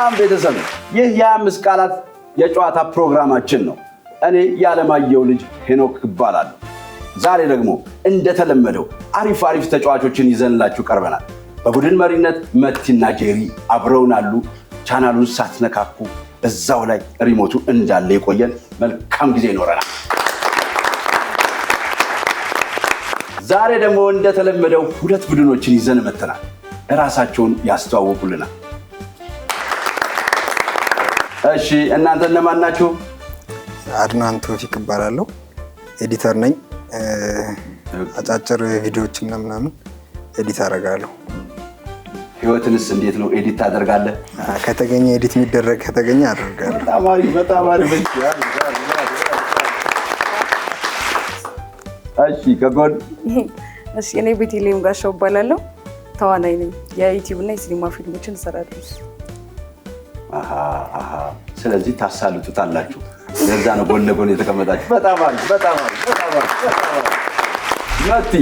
ሰላም ቤተሰብ፣ ይህ የ25 ቃላት የጨዋታ ፕሮግራማችን ነው። እኔ ያለማየሁ ልጅ ሄኖክ እባላለሁ። ዛሬ ደግሞ እንደተለመደው አሪፍ ተጫዋቾችን ይዘንላችሁ ቀርበናል። በቡድን መሪነት መቲና ጄሪ አብረውን አሉ። ቻናሉን ሳትነካኩ እዛው ላይ ሪሞቱ እንዳለ ይቆየን። መልካም ጊዜ ይኖረናል። ዛሬ ደግሞ እንደተለመደው ሁለት ቡድኖችን ይዘን መተናል። ራሳቸውን ያስተዋውቁልናል። እሺ እናንተ እነማን ናችሁ? አድናን ቶፊቅ እባላለሁ። ኤዲተር ነኝ። አጫጭር ቪዲዮዎችን ምናምን ኤዲት አደርጋለሁ። ህይወትንስ እንዴት ነው ኤዲት ታደርጋለህ? ከተገኘ ኤዲት የሚደረግ ከተገኘ አደርጋለሁ። በጣም አሪፍ። እሺ ከጎን እሺ እኔ ቤቴሌም ጋሻው እባላለሁ። ተዋናይ ነኝ። የዩቲዩብ እና የሲኒማ ፊልሞችን እሰራለሁ። ስለዚህ ታሳልጡታላችሁ። ለዛ ነው ጎን ለጎን የተቀመጣችሁ። በጣም አሪፍ። መቲ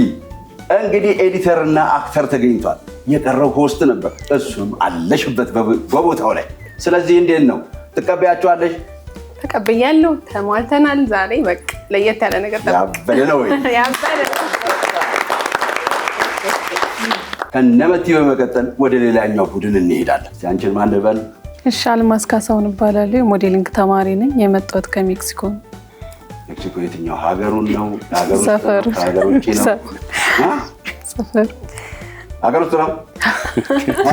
እንግዲህ ኤዲተርና አክተር ተገኝቷል። የቀረው ሆስት ነበር። እሱም አለሽበት በቦታው ላይ። ስለዚህ እንዴት ነው ትቀበያቸዋለሽ? ተቀበያለሁ። ተሟልተናል። ዛሬ በቃ ለየት ያለ ነገር ያበደ ነው ወይ? ያበደ ከነመቲ በመቀጠል ወደ ሌላኛው ቡድን እንሄዳለን። አንቺን ማን ልበል? እሺ አልማዝ ካሳሁን እባላለሁ። የሞዴሊንግ ተማሪ ነኝ። የመጣሁት ከሜክሲኮ ነው። ሜክሲኮ የትኛው ሀገሩን ነው? ሰፈር ሀገር ውጭ ነው? ሰፈር ሀገር ውስጥ ነው።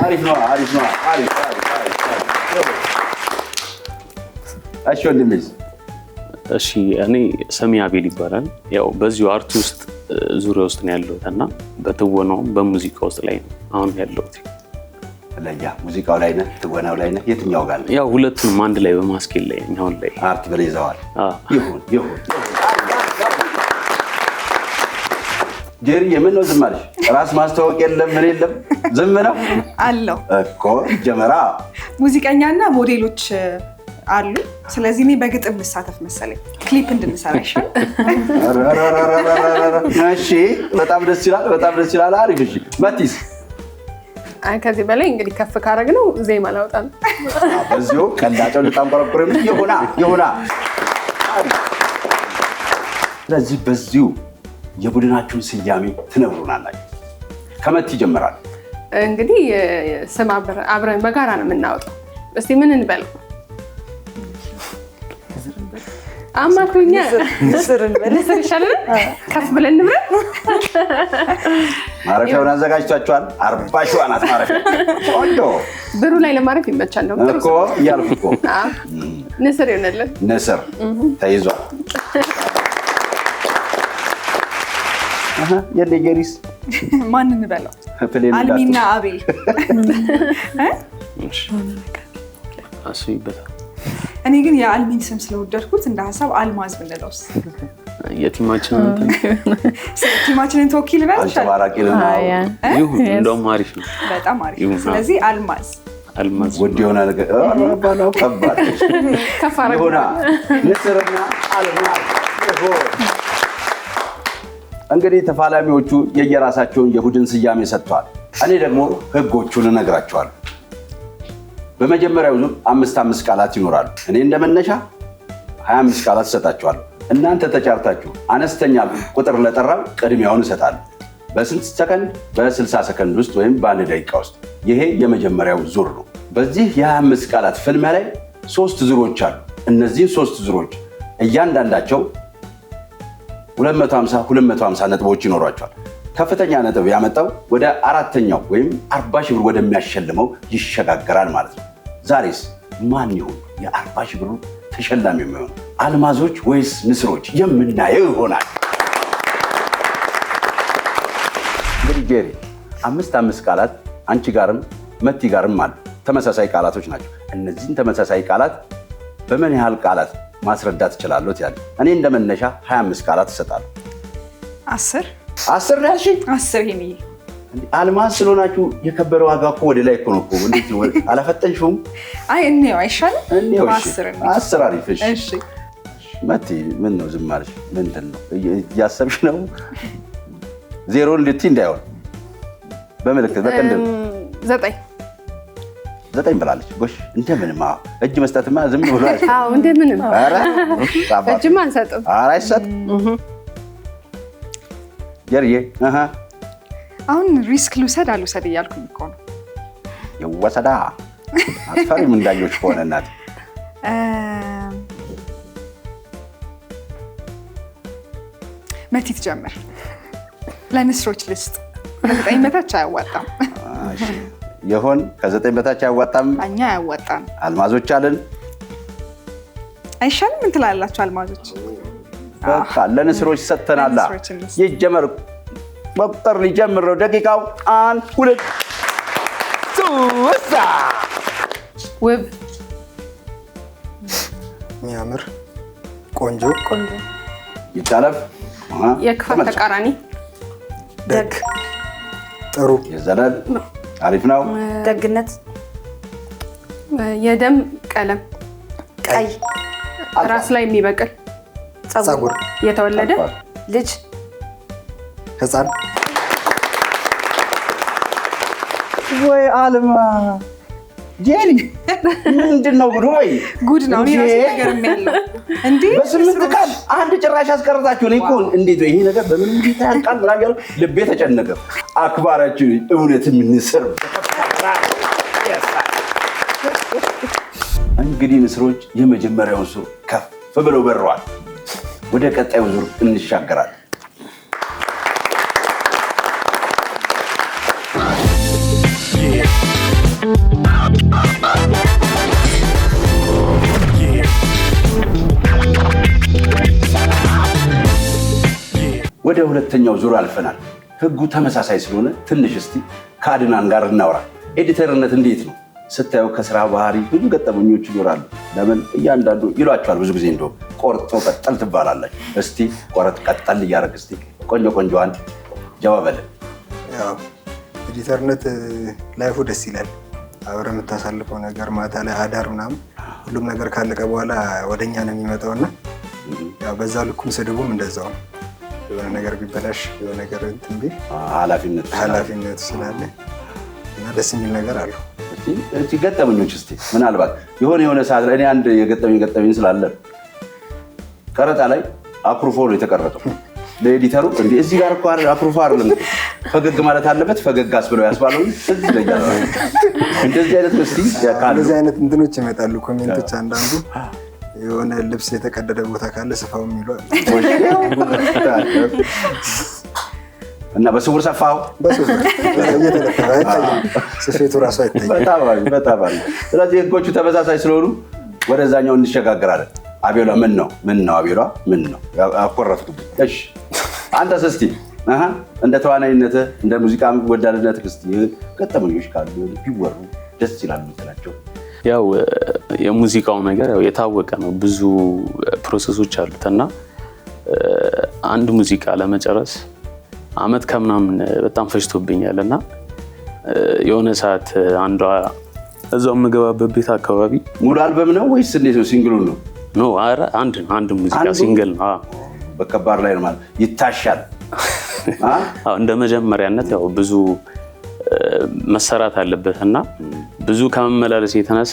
አሪፍ ነው። እሺ ወንድሜ። እሺ እኔ ሰሚ አቤል ይባላል። ያው በዚሁ አርት ውስጥ ዙሪያ ውስጥ ነው ያለሁት እና በትወናውም በሙዚቃ ውስጥ ላይ ነው አሁን ያለሁት። ለያ ሙዚቃው ላይ ነህ? ትወናው ላይ ነህ? የትኛው ጋር ነው? ያው ሁለቱንም አንድ ላይ በማስኬድ ላይ ነኝ አሁን ላይ። አርት በለይዘዋል። ይሁን። ጄሪ የምን ነው ዝም አለሽ? ራስ ማስተዋወቅ የለም ምን የለም? ዝም ነው አለው እኮ ጀመራ። ሙዚቀኛና ሞዴሎች አሉ። ስለዚህ እኔ በግጥም ልሳተፍ መሰለኝ። ክሊፕ እንድንሰራ ይሻል። እሺ በጣም ደስ ይላል። አሪፍ። እሺ መቲስ? ከዚህ በላይ እንግዲህ ከፍ ካረግነው ዜማ ላውጣ ነው። በዚሁ ቀላጨው ልታንቆረቁረም ይሁና። ስለዚህ በዚሁ የቡድናችሁን ስያሜ ትነግሩናላችሁ። ከመቲ ይጀምራል። እንግዲህ ስም አብረን በጋራ ነው የምናወጣው። እስቲ ምን እንበለው? አማክሩኛ። ንስር ይሻላል። ከፍ ብለን እንብረን። ማረፊያውን አዘጋጅቷቸዋል። 40 ሺህ ናት ማረፊያ። ቆንጆ ብሩ ላይ ለማረፍ ይመቻል ነው እኮ እያልኩ እኮ። ንስር ይሆናል። ንስር ተይዟል። የኔ ጌሪስ ማን እንበለው? አልሚና አቤል። አስቢበታል። እኔ ግን የአልሚን ስም ስለወደድኩት እንደ ሀሳብ አልማዝ ብንለውስ? ቲማችንን ተወኪል በል አንጸባራቂ ይሁን። እንደውም አሪፍ ነው። በጣም አሪፍ። ስለዚህ አልማዝ ውድ የሆነ ነገር ባለው ከባድ ይሁና። ንስርና አልማዝ። እንግዲህ ተፋላሚዎቹ የየራሳቸውን የቡድን ስያሜ ሰጥተዋል። እኔ ደግሞ ህጎቹን እነግራቸዋለሁ። በመጀመሪያው ዙር 5 ቃላት ይኖራሉ። እኔ እንደመነሻ 25 ቃላት እሰጣቸዋለሁ። እናንተ ተጫርታችሁ አነስተኛ ቁጥር ለጠራው ቅድሚያውን እሰጣለሁ። በስንት ሰከንድ? በ60 ሰከንድ ውስጥ ወይም በ1 ደቂቃ ውስጥ። ይሄ የመጀመሪያው ዙር ነው። በዚህ የ25 ቃላት ፍልሚያ ላይ 3 ዙሮች አሉ። እነዚህን 3 ዙሮች እያንዳንዳቸው 250 ነጥቦች ይኖሯቸዋል። ከፍተኛ ነጥብ ያመጣው ወደ 4ኛው ወይም 40 ሺህ ብር ወደሚያሸልመው ይሸጋገራል ማለት ነው። ዛሬስ ማን ይሁን የ40 ሺህ ብሩ ተሸላሚ የሚሆኑ? አልማዞች ወይስ ንስሮች? የምናየው ይሆናል። እንግዲህ ጄሪ 5 ቃላት አንቺ ጋርም መቲ ጋርም አሉ። ተመሳሳይ ቃላቶች ናቸው። እነዚህን ተመሳሳይ ቃላት በምን ያህል ቃላት ማስረዳት እችላለሁ ያለ? እኔ እንደመነሻ 25 ቃላት እሰጣለሁ። 10 ነው ያልሽኝ? 10 ይሄን አልማዝ ስለሆናችሁ የከበረ ዋጋ እኮ ወደ ላይ እኮ ነው እኮ። እንዴት ነው አላፈጠንሽውም? አይ እንየው አይሻልም? እንየው። እሺ 10 አሪፍ። እሺ መቲ ምን ነው ዝም አልሽ? ምንድን ነው እያሰብሽ ነው? ዜሮን ልትይ እንዳይሆን በምልክት በቀንድ 9 9 ብላለች። ጎሽ እንደምንም እጅ መስጠትማ ዝም ብሎ አይደል? አዎ እንደምንም። ኧረ እጅም አንሰጥም። ኧረ አይሰጥም። ጀርዬ አሁን ሪስክ ልውሰድ አልውሰድ እያልኩኝ እኮ ነው። ይወሰዳ አትፈሪም እንዳየሁሽ ከሆነ እናቴ። መቲ ትጀምር። ለንስሮች ልስጥ። ከ9 በታች አያዋጣም። ይሁን ከ9 በታች አያዋጣም። እኛ አያዋጣም። አልማዞች አለን። አይሻልም? ምን ትላላችሁ አልማዞች? በቃ ለንስሮች ሰጥተናላ። ለንስሮች እንስጥ። ይጀመር። መቁጠር ሊጀምር ነው። ደቂቃው 1 2 3 ውብ የሚያምር ቆንጆ ይታለፍ። የክፋት ተቃራኒ ደግ ጥሩ የዘለል አሪፍ ነው። ደግነት የደም ቀለም ቀይ ራስ ላይ የሚበቅል ፀጉር የተወለደ ልጅ ህፃን ወይ አልማ ጄሪ ምንድን ነው ጉድ? ወይ ጉድ ነው። እኔ ራሴ ነገር ያለው እንዴ በ8 ቀን አንድ ጭራሽ አስቀርታችሁ። እኔ እኮ እንዴት ነው ይሄ ነገር በምን ሁኔታ ያልቃል ምናምን ያለው ልቤ ተጨነቀ። አክባራችሁ እውነትም ንስር። እንግዲህ ንስሮች የመጀመሪያውን ዙር ከፍ ብለው በረዋል። ወደ ቀጣዩ ዙር እንሻገራለን። ወደ ሁለተኛው ዙር አልፈናል። ህጉ ተመሳሳይ ስለሆነ ትንሽ እስቲ ከአድናን ጋር እናውራ። ኤዲተርነት እንዴት ነው ስታየው? ከስራ ባህሪ ብዙ ገጠመኞች ይኖራሉ። ለምን እያንዳንዱ ይሏቸዋል ብዙ ጊዜ እንደው ቆርጦ ቀጠል ትባላላችሁ። እስቲ ቆረጥ ቀጠል እያደረግ እስቲ ቆንጆዋን ጀዋበልን። ያው ኤዲተርነት ላይፉ ደስ ይላል። አብረህ የምታሳልፈው ነገር ማታ ላይ አዳር ምናምን ሁሉም ነገር ካለቀ በኋላ ወደኛ ነው የሚመጣውና ያው በዛ ልኩም ስድቡም እንደዛው ነው። የሆነ ነገር ቢበላሽ የሆነ ነገር እንትን ቢል ኃላፊነቱ ስላለ እና ደስ የሚል ነገር አለው። እስቲ ገጠመኞች እስቲ ምናልባት የሆነ ሰዓት ላይ እኔ አንድ የገጠመኝ ስላለ ቀረጣ ላይ አኩርፎ ነው የተቀረጠው። ለኤዲተሩ እንዴ እዚህ ጋር እኮ አኩርፎ አይደለም ፈገግ ማለት አለበት ፈገግ አስብለው ያስባለው እዚህ ላይ ያለው እንደዚህ አይነት እስቲ እንደዚህ አይነት እንትኖች ይመጣሉ ኮሜንቶች። አንዳንዱ የሆነ ልብስ የተቀደደ ቦታ ካለ ስፋው የሚሏል እና በስውር ሰፋው እየተለጠፈ አይታይም፣ ስፌቱ ራሱ አይታይም። በጣም አሪፍ። ስለዚህ ህጎቹ ተመሳሳይ ስለሆኑ ወደዛኛው እንሸጋግራለን። አቤሏ ምን ነው አቤሏ ምን ነው አኮረፍኩት። እሺ አንተስ እስቲ እንደ ተዋናይነትህ እንደ ሙዚቃ ወዳድነትህ እስቲ ገጠመኞች ካሉ ቢወሩ ደስ ይላሉ የምትላቸው? ያው የሙዚቃው ነገር ያው የታወቀ ነው። ብዙ ፕሮሰሶች አሉት እና አንድ ሙዚቃ ለመጨረስ አመት ከምናምን በጣም ፈጅቶብኛል እና የሆነ ሰዓት አንዷ እዛው የምገባበት ቤት አካባቢ ሙሉ አልበም ነው ወይስ እንዴት ነው? ሲንግሉን ነው? ኖ ኧረ አንድ ሙዚቃ ሲንግል ነው። በከባድ ላይ ነው ማለት ይታሻል። እንደ መጀመሪያነት ያው ብዙ መሰራት አለበት እና ብዙ ከመመላለስ የተነሳ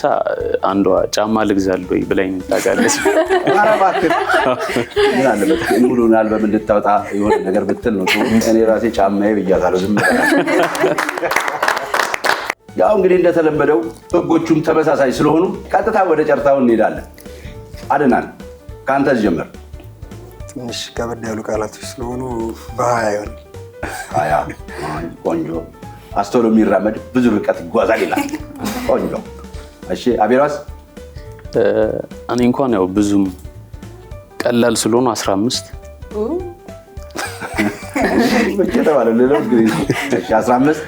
አንዷ ጫማ ልግዛለሁ ወይ ብላኝ ታውቃለች። ኧረ እባክህ ምን አለበት ሙሉውን አልበም እንድታወጣ የሆነ ነገር ብትል ነው። እኔ ራሴ ጫማዬ ብያታለሁ ዝም ብላ። ያው እንግዲህ እንደተለመደው ህጎቹም ተመሳሳይ ስለሆኑ ቀጥታ ወደ ጨርታው እንሄዳለን። አድናን ከአንተ ጀምር። ትንሽ ከበድ ያሉ ቃላቶች ስለሆኑ በሀያ ይሆን። ሀያ ቆንጆ አስተውሎ የሚራመድ ብዙ ርቀት ይጓዛል ይላል። ቆንጆ። እሺ አቤሏስ? እኔ እንኳን ያው ብዙም ቀላል ስለሆኑ 15 ብቻ ተባለ ለለው እንግዲህ 15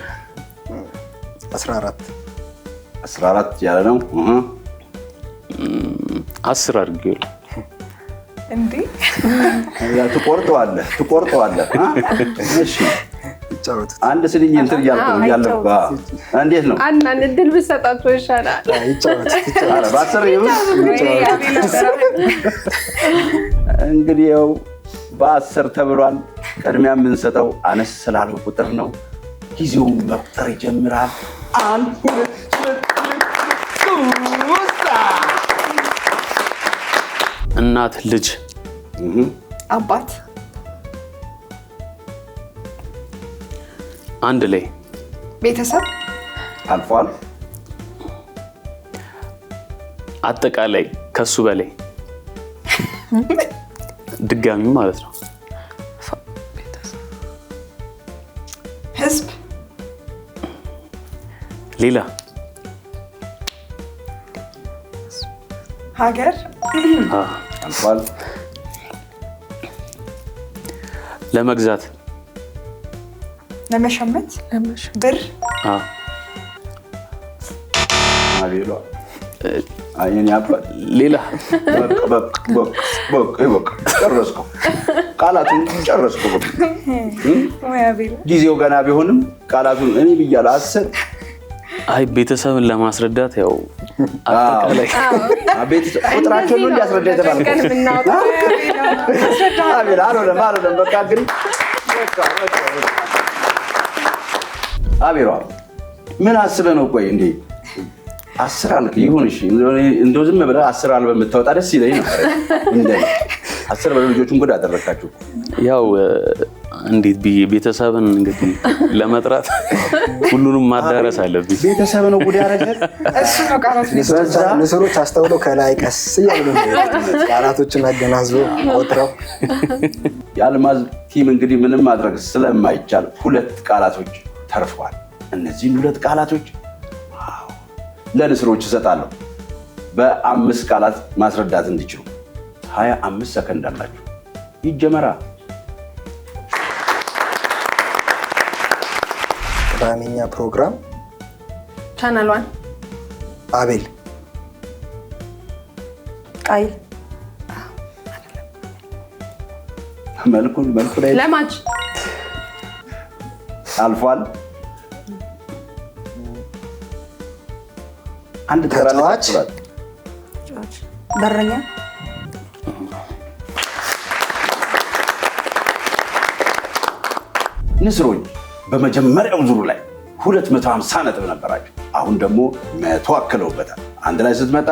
14 ያለ ነው። 10 አድርጌው እንዴ ትቆርጠዋለህ። እሺ ይጫወቱት። አንድ ስንኝ እንትን እያልኩ እንዴት ነው? አንዳንድ እድል ብትሰጣቸው ይሻላል። ይጫወቱት። ኧረ በ10 ይሁን እንግዲህ ያው በ10 ተብሏል። ቅድሚያ የምንሰጠው አነስ ስላለው ቁጥር ነው። ጊዜውን መቁጠር ይጀምራል። 1 2 3 እናት ልጅ አባት አንድ ላይ ቤተሰብ አልፏል። አጠቃላይ ከሱ በላይ ድጋሚ ማለት ነው። ህዝብ ሌላ ሀገር አልፏል። ለመግዛት ለመሸመት ብር አቤሎ አይኔ አባል ሌላ በቃ ጨረስኩ። ቃላቱን ጨረስኩ። ጊዜው ገና ቢሆንም ቃላቱን እኔ ብያለሁ 10 አይ ቤተሰብን ለማስረዳት ያው አጠቃላይ ቁጥራቸውን ነው እንዲያስረዳ የተባለው። አቤል አልሆነም። በቃ ግን አቤሏ ምን አስበህ ነው? ቆይ እንዴ 10 አልክ ይሁን እሺ፣ እንደው ዝም ብለህ 10 አልበም የምታወጣ ደስ ይለኝ ነበር። እንዴ 10 በለው ልጆቹን ጉድ አደረካችሁ። ያው እንዴት ብዬ ቤተሰብን እንግዲህ ለመጥራት ሁሉንም ማዳረስ አለብኝ። ቤተሰብ ነው ጉድ ያደረገ እሱ ነው ቃላት ንስሮች አስተውለው ከላይ ቀስ እያሉ ቃላቶችን አገናዝበው ቆጥረው የአልማዝ ቲም እንግዲህ ምንም ማድረግ ስለማይቻል 2 ቃላቶች ተርፈዋል። እነዚህን 2 ቃላቶች ለንስሮች እሰጣለሁ በ5 ቃላት ማስረዳት እንዲችሉ 25 ሰከንድ አላችሁ። ይጀመራ። ቅዳሜኛ ፕሮግራም ቻናል 1 አቤል ቃይል መልኩን ላይ ለማች አልፏል። አንድ ተጫዋች በረኛ ንስሮች በመጀመሪያው ዙር ላይ 250 ነጥብ ነበራቸው። አሁን ደግሞ 100 አክለውበታል። አንድ ላይ ስትመጣ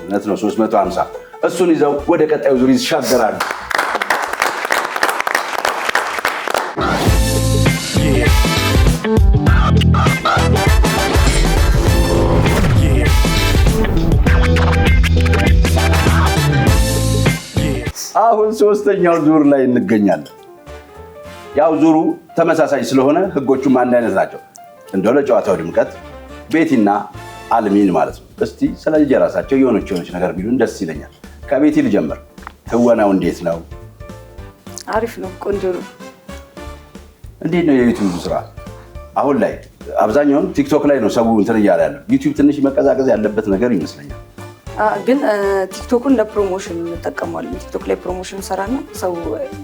እውነት ነው 350። እሱን ይዘው ወደ ቀጣዩ ዙር ይሻገራሉ። አሁን 3ኛው ዙር ላይ እንገኛለን። ያው ዙሩ ተመሳሳይ ስለሆነ ህጎቹም አንድ አይነት ናቸው። እንደው ለጨዋታው ድምቀት ቤቲና አልሚን ማለት ነው። እስቲ ስለዚህ የራሳቸው የሆነች ነገር ቢሉን ደስ ይለኛል። ከቤቲ ልጀምር። ትወናው እንዴት ነው? አሪፍ ነው፣ ቆንጆ ነው። እንዴት ነው የዩቲዩብ ስራ? አሁን ላይ አብዛኛውን ቲክቶክ ላይ ነው ሰው እንትን እያለ ያለው። ዩቲዩብ ትንሽ መቀዛቀዝ ያለበት ነገር ይመስለኛል። ግን ቲክቶክን ለፕሮሞሽን እንጠቀመዋለን። ቲክቶክ ላይ ፕሮሞሽን ሰራና ሰው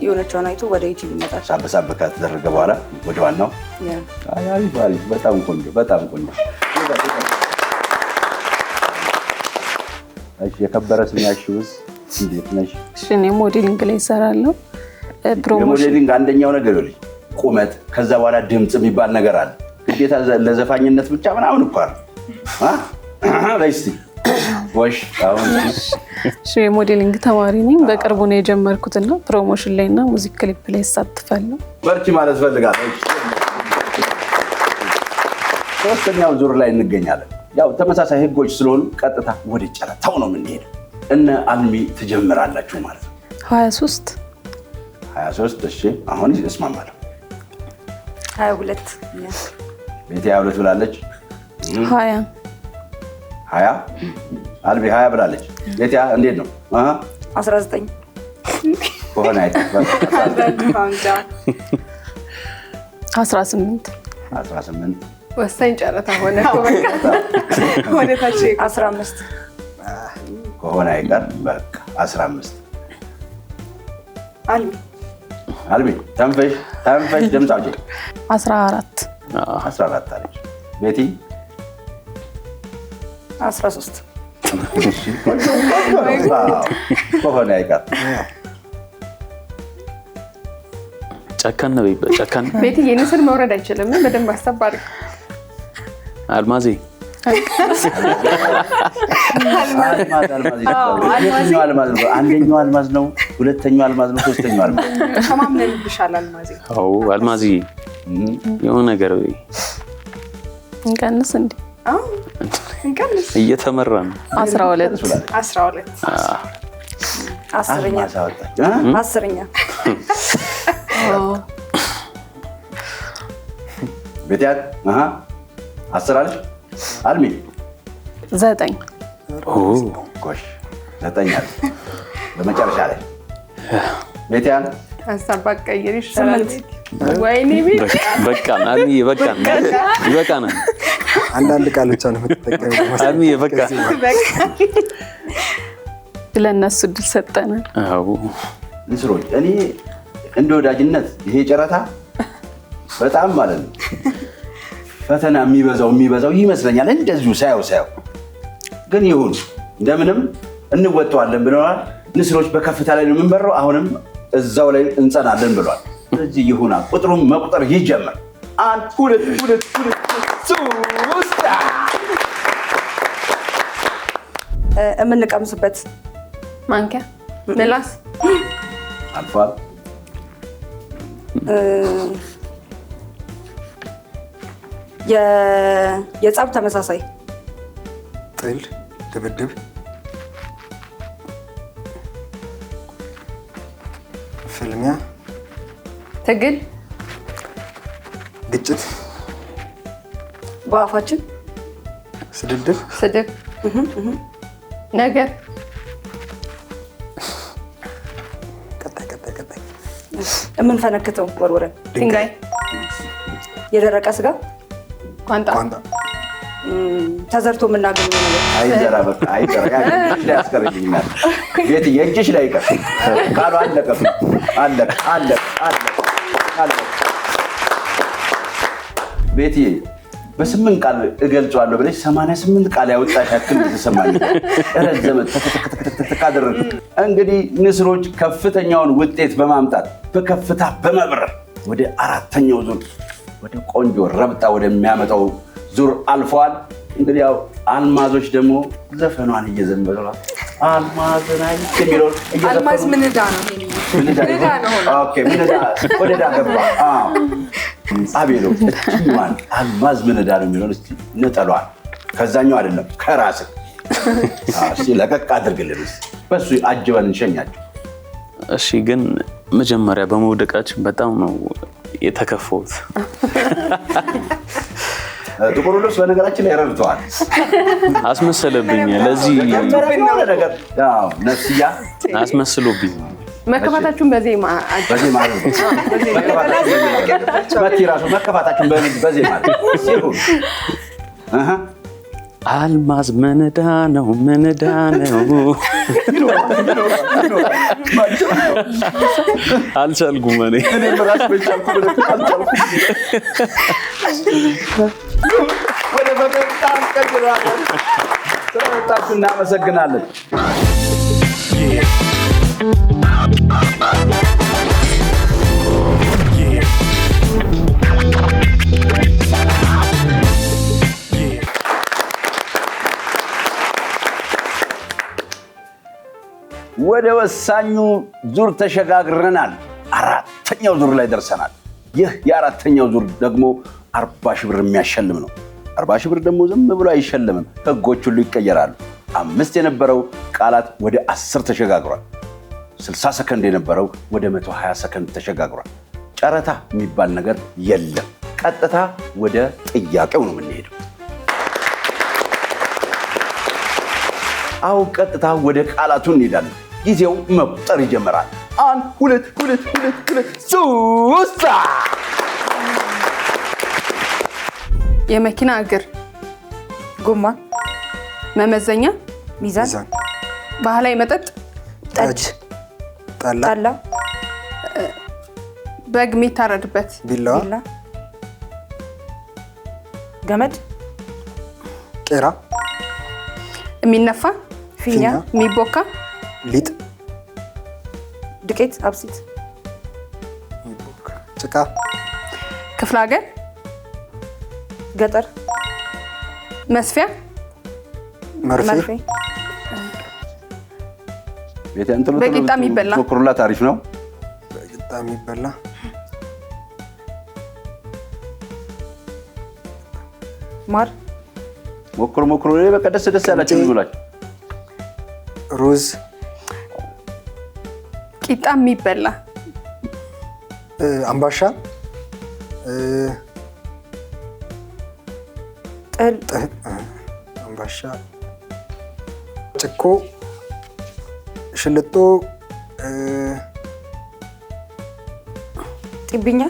የሆነችውን አይቶ ወደ ዩቲዩብ ይመጣል። ሳበሳበ ከተደረገ በኋላ ወደ ዋናው አሪፍ። በጣም ቆንጆ። እሺ የከበረ ስሚያሽውስ እንዴት ነሽ? እሺ እኔ ሞዴሊንግ ላይ እሰራለሁ። የሞዴሊንግ አንደኛው ነገር ይኸውልሽ ቁመት፣ ከዛ በኋላ ድምፅ የሚባል ነገር አለ። ግዴታ ለዘፋኝነት ብቻ ምናምን እኮ አይደል? እስቲ ወሽ አሁን እሺ የሞዴሊንግ ተማሪ ነኝ። በቅርቡ ነው የጀመርኩትና ፕሮሞሽን ላይ እና ሙዚክ ክሊፕ ላይ እሳተፋለሁ። በርቺ ማለት ፈልጋለሁ። 3ኛው ዙር ላይ እንገኛለን። ያው ተመሳሳይ ህጎች ስለሆኑ ቀጥታ ወደ ጨረታው ነው የምንሄደው። እነ አልሚ ትጀምራላችሁ ማለት ነው። 23 እሺ አሁን እስማማለሁ። 22 ቤቲ 22 ብላለች። 20 አልቢ 20 ብላለች። ቤቲ እንዴት ነው? 19 ከሆነ አይተፈል 18 ወሳኝ ጨረታ ሆነ። ወደታች 15 ከሆነ አይቀር በቃ 15 አልቢ ተንፈሽ ድምፅ አውጪ። 14 አለች። ቤቲ 13 ከሆነ አይቀር ጨከን በይበት ጨከን። ቤትዬ ንስር መውረድ አይችልም። በደንብ አስተባሪ አልማዜ የትኛው አልማዝ ነው? አንደኛው አልማዝ ነው፣ ሁለተኛው አልማዝ ነው፣ ሶስተኛው አልማዝ ነው። ተማምነንብሻል አልማዜ። አዎ አልማዝ የሆነ ነገር እንቀንስ እንዴ? እንቀንስ። እየተመራ ነው። 12 12 10ኛ አልማዝ አወጣች። 10ኛ ቤትያት 10 አለሽ። አልሚ 9 ጎሽ 9 አለ በመጨረሻ ላይ። ቤትያት ሀሳብ ባትቀይሪ ይሻላል። ወይኔ ቤት በቃ አልሚ በቃ ነው። አንዳንድ ቃል ብቻ ነው የምትጠቀመው። አልሚ በቃ ለእነሱ እድል ሰጠናል። አዎ ንስሮች፣ እኔ እንደ ወዳጅነት ይሄ ጨረታ በጣም ማለት ነው ፈተና የሚበዛው ይመስለኛል። እንደዚሁ ሳየው ግን ይሁን እንደምንም እንወጣዋለን ብለዋል። ንስሮች በከፍታ ላይ ነው የምንበረው። አሁንም እዛው ላይ እንጸናለን ብለዋል። ስለዚህ ይሁና፣ ቁጥሩን መቁጠር ይጀምር። 1 2 2 3 የምንቀምስበት ማንኪያ ምላስ አልፏል። የጸብ ተመሳሳይ ጥል፣ ድብድብ፣ ፍልሚያ፣ ትግል፣ ግጭት፣ በአፋችን ስድድብ፣ ስድብ፣ ነገር ቀጣይ የምንፈነክተው ወርወረን ድንጋይ፣ የደረቀ ስጋ ቋንጣ፣ ቋንጣ፣ ተዘርቶ የምናገኘው ነገር አይዘራ በቃ አይዘራ ያንቺ ላይ አስቀርልኝናል። ቤት የእጅሽ ላይ ይቀር ቃሉ አለቀ። ቤት በ8 ቃል እገልጸዋለሁ ብለሽ 88 ቃል ያወጣሽ ያክል ተሰማኝ። ረዘመ ተካደረክ። እንግዲህ ንስሮች ከፍተኛውን ውጤት በማምጣት በከፍታ በመብረር ወደ 4ኛው ዙር ወደ ቆንጆ ረብጣ ወደሚያመጣው ዙር አልፈዋል። እንግዲህ ያው አልማዞች ደግሞ ዘፈኗን እየዘመሩላት አልማዝን የሚለው አልማዝ ምንዳ ነው። ምንዳ ወደ ዳ ገባ። አቤሎ እችኛዋን አልማዝ ምንዳ ነው የሚለውን እስኪ ነጠሏል። ከዛኛው አይደለም ከራስህ እስኪ ለቀቅ አድርግልን። በሱ አጅበን እንሸኛቸው። እሺ፣ ግን መጀመሪያ በመውደቃችን በጣም ነው የተከፈውት። ጥቁር ልብስ በነገራችን ላይ ረድተዋል። አስመሰለብኝ። ለዚህ ነገር ነፍስያ አስመስሎብኝ መከፋታችሁን በዜማ መከፋታችሁን በዜማ አልማዝ ምንዳ ነው አልቻልኩም። እኔ ወደ በጣም ቀጅራለን። ስለመጣችሁ እናመሰግናለን። ወደ ወሳኙ ዙር ተሸጋግረናል። 4ኛው ዙር ላይ ደርሰናል። ይህ የ4ኛው ዙር ደግሞ 40 ሺህ ብር የሚያሸልም ነው። 40 ሺህ ብር ደግሞ ዝም ብሎ አይሸልምም። ህጎች ሁሉ ይቀየራሉ። 5 የነበረው ቃላት ወደ 10 ተሸጋግሯል። 60 ሰከንድ የነበረው ወደ 120 ሰከንድ ተሸጋግሯል። ጨረታ የሚባል ነገር የለም። ቀጥታ ወደ ጥያቄው ነው የምንሄደው። አሁን ቀጥታ ወደ ቃላቱ እንሄዳለን። ጊዜው መቁጠር ይጀምራል። 1 2 2 2 3 የመኪና እግር፣ ጎማ፣ መመዘኛ፣ ሚዛን፣ ባህላዊ መጠጥ፣ ጠጅ፣ ጠላ፣ በግ የሚታረድበት ቢላዋ፣ ቢላ፣ ገመድ፣ ቄራ፣ የሚነፋ፣ ፊኛ፣ የሚቦካ፣ ሊጥ፣ ዱቄት፣ አብሲት፣ ጭቃ፣ ክፍለ ሀገር፣ ገጠር፣ መስፊያ መርፌ በቂጣ የሚበላ ሞክሩላት፣ አሪፍ ነው። በቂጣ የሚበላ ማር ሞክሩ። በቃ ደስ ያላችሁ ይብላችሁ። ሩዝ ቂጣ የሚበላ አምባሻ ጥል አምባሻ ጭኮ ሽልጦ ጢብኛ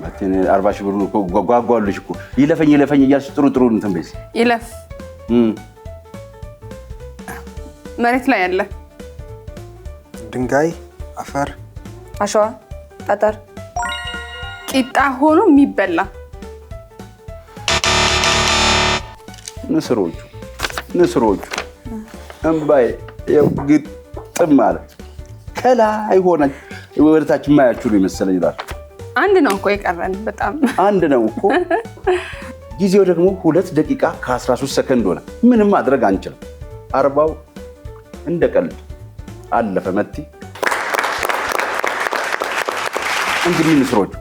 ማቴን 40 ሺህ ብር እኮ ጓጓልሽ እኮ ይለፈኝ እያልሽ ጥሩ እንትን በይስ ይለፍ መሬት ላይ ያለ ድንጋይ አፈር አሸዋ ጠጠር ቂጣ ሆኖ የሚበላ ንስሮቹ እምባዬ ግጥም ማለት ከላይ ሆነ ወደታችን ማያችሁ ነው መሰለኝ ይላል። አንድ ነው እኮ የቀረን በጣም አንድ ነው እኮ። ጊዜው ደግሞ 2 ደቂቃ ከ13 ሰከንድ ሆነ። ምንም ማድረግ አንችልም። 40 እንደ ቀልድ አለፈ። መቲ እንግዲህ ንስሮቹ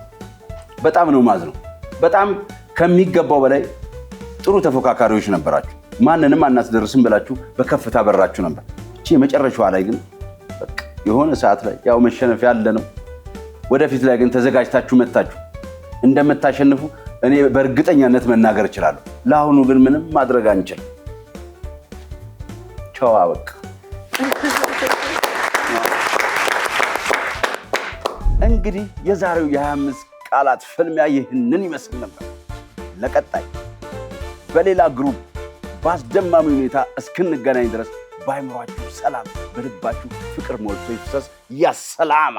በጣም ነው ማዝነው። በጣም ከሚገባው በላይ ጥሩ ተፎካካሪዎች ነበራችሁ። ማንንም አናስደርስም ብላችሁ በከፍታ በራችሁ ነበር። እቺ የመጨረሻዋ ላይ ግን በቃ የሆነ ሰዓት ላይ ያው መሸነፍ ያለ ነው። ወደፊት ላይ ግን ተዘጋጅታችሁ መጣችሁ እንደምታሸንፉ እኔ በእርግጠኛነት መናገር እችላለሁ። ለአሁኑ ግን ምንም ማድረግ አንችልም። ቻው በቃ። እንግዲህ የዛሬው የ25 ቃላት ፍልሚያ ይህንን ይመስል ነበር። ለቀጣይ በሌላ ግሩፕ በአስደማሚ ሁኔታ እስክንገናኝ ድረስ በአይምሯችሁ ሰላም፣ በልባችሁ ፍቅር ሞልቶ ይፍሰስ። ያሰላማ